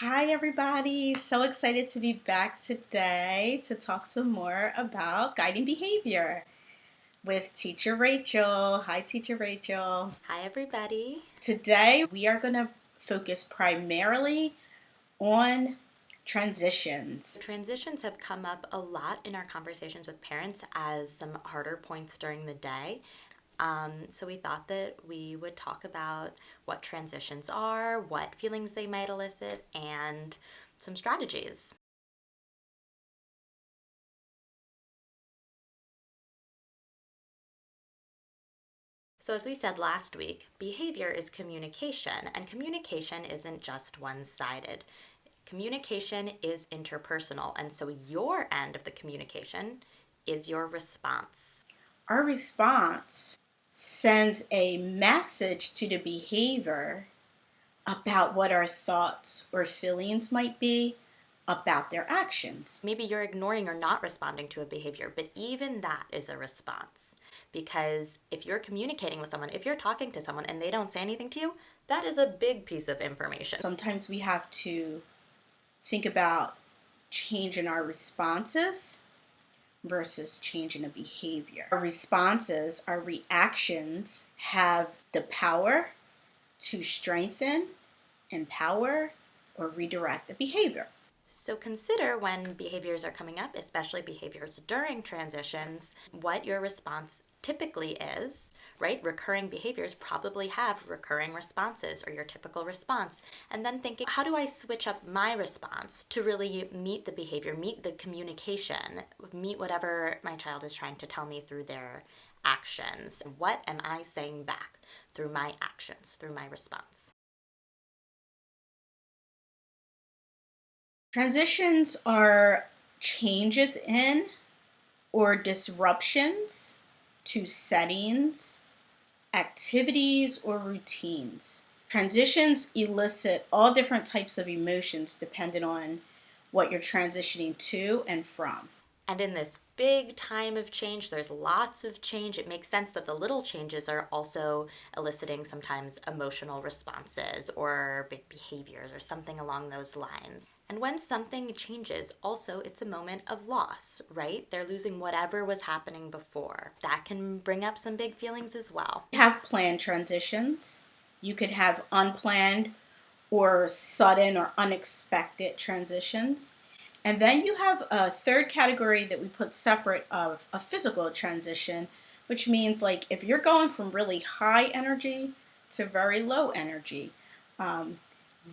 Hi, everybody. So excited to be back today to talk some more about guiding behavior with Teacher Rachel. Hi, Teacher Rachel. Hi, everybody. Today, we are going to focus primarily on transitions. Transitions have come up a lot in our conversations with parents as some harder points during the day. So we thought that we would talk about what transitions are, what feelings they might elicit, and some strategies. So, as we said last week, behavior is communication, and communication isn't just one sided. Communication is interpersonal, and so your end of the communication is your response. Our response sends a message to the behavior about what our thoughts or feelings might be about their actions. Maybe you're ignoring or not responding to a behavior, but even that is a response. Because if you're communicating with someone, if you're talking to someone and they don't say anything to you, that is a big piece of information. Sometimes we have to think about changing our responses versus changing a behavior. Our responses, our reactions have the power to strengthen, empower, or redirect the behavior. So consider when behaviors are coming up, especially behaviors during transitions, what your response typically is, right? Recurring behaviors probably have recurring responses or your typical response. And then thinking, how do I switch up my response to really meet the behavior, meet the communication, meet whatever my child is trying to tell me through their actions? What am I saying back through my actions, through my response? Transitions are changes in or disruptions to settings, activities, or routines. Transitions elicit all different types of emotions depending on what you're transitioning to and from. And in this big time of change, there's lots of change. It makes sense that the little changes are also eliciting sometimes emotional responses or big behaviors or something along those lines. And when something changes, also it's a moment of loss, right? They're losing whatever was happening before. That can bring up some big feelings as well. You have planned transitions. You could have unplanned or sudden or unexpected transitions. And then you have a third category that we put separate of a physical transition, which means like if you're going from really high energy to very low energy, um,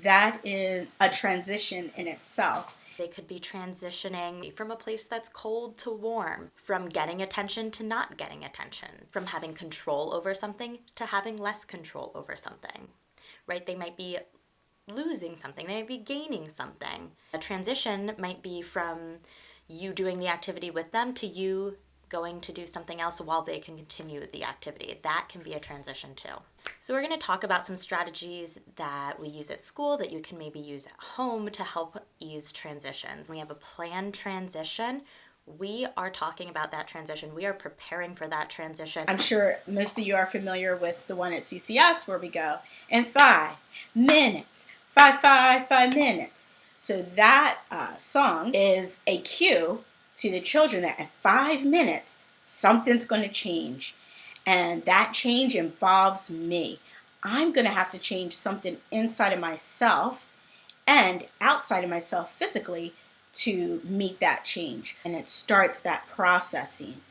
that is a transition in itself. They could be transitioning from a place that's cold to warm, from getting attention to not getting attention, from having control over something to having less control over something, right? They might be losing something, they might be gaining something. A transition might be from you doing the activity with them to you going to do something else while they can continue the activity. That can be a transition too. So we're going to talk about some strategies that we use at school that you can maybe use at home to help ease transitions. We have a planned transition. We are talking about that transition. We are preparing for that transition. I'm sure most of you are familiar with the one at CCS where we go in 5 minutes, 5 minutes. So that song is a cue to the children that in 5 minutes, something's going to change. And that change involves me. I'm going to have to change something inside of myself and outside of myself physically to meet that change. And it starts that processing,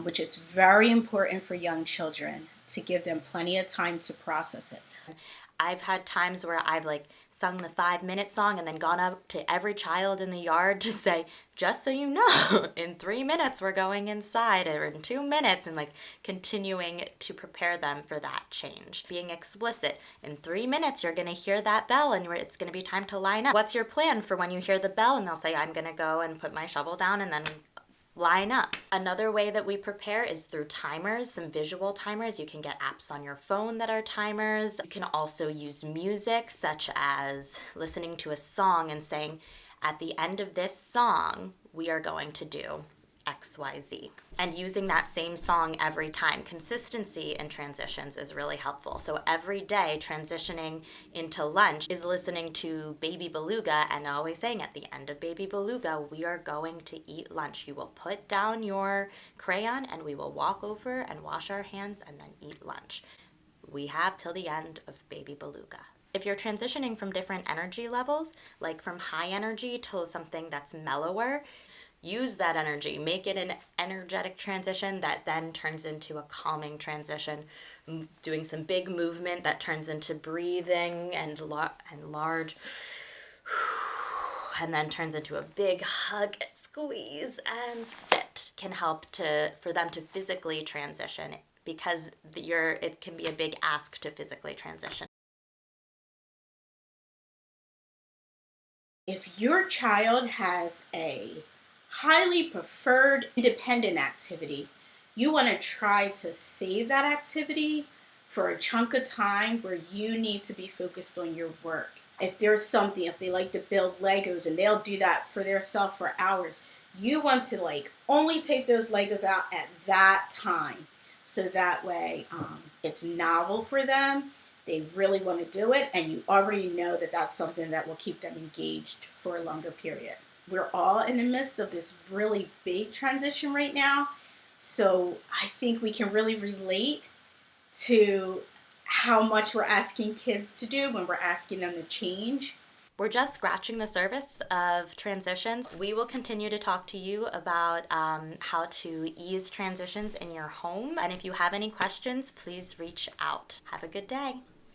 which is very important for young children to give them plenty of time to process it. I've had times where I've like sung the 5 minute song and then gone up to every child in the yard to say, just so you know, in 3 minutes we're going inside, or in 2 minutes, and like continuing to prepare them for that change. Being explicit, in 3 minutes you're going to hear that bell and it's going to be time to line up. What's your plan for when you hear the bell? And they'll say, I'm going to go and put my shovel down and then line up. Another way that we prepare is through timers, some visual timers. You can get apps on your phone that are timers. You can also use music, such as listening to a song and saying, at the end of this song, we are going to do XYZ. And using that same song every time. Consistency in transitions is really helpful. So every day transitioning into lunch is listening to Baby Beluga and always saying at the end of Baby Beluga, we are going to eat lunch. You will put down your crayon and we will walk over and wash our hands and then eat lunch. We have till the end of Baby Beluga. If you're transitioning from different energy levels, like from high energy to something that's mellower, use that energy. Make it an energetic transition that then turns into a calming transition. Doing some big movement that turns into breathing and large, and then turns into a big hug and squeeze and sit can help for them to physically transition, because it can be a big ask to physically transition. If your child has a highly preferred independent activity, you want to try to save that activity for a chunk of time where you need to be focused on your work. If they like to build Legos and they'll do that for themselves for hours, you want to only take those Legos out at that time. So that way it's novel for them. They really want to do it, and you already know that that's something that will keep them engaged for a longer period. We're all in the midst of this really big transition right now, so I think we can really relate to how much we're asking kids to do when we're asking them to change. We're just scratching the surface of transitions. We will continue to talk to you about how to ease transitions in your home. And if you have any questions, please reach out. Have a good day.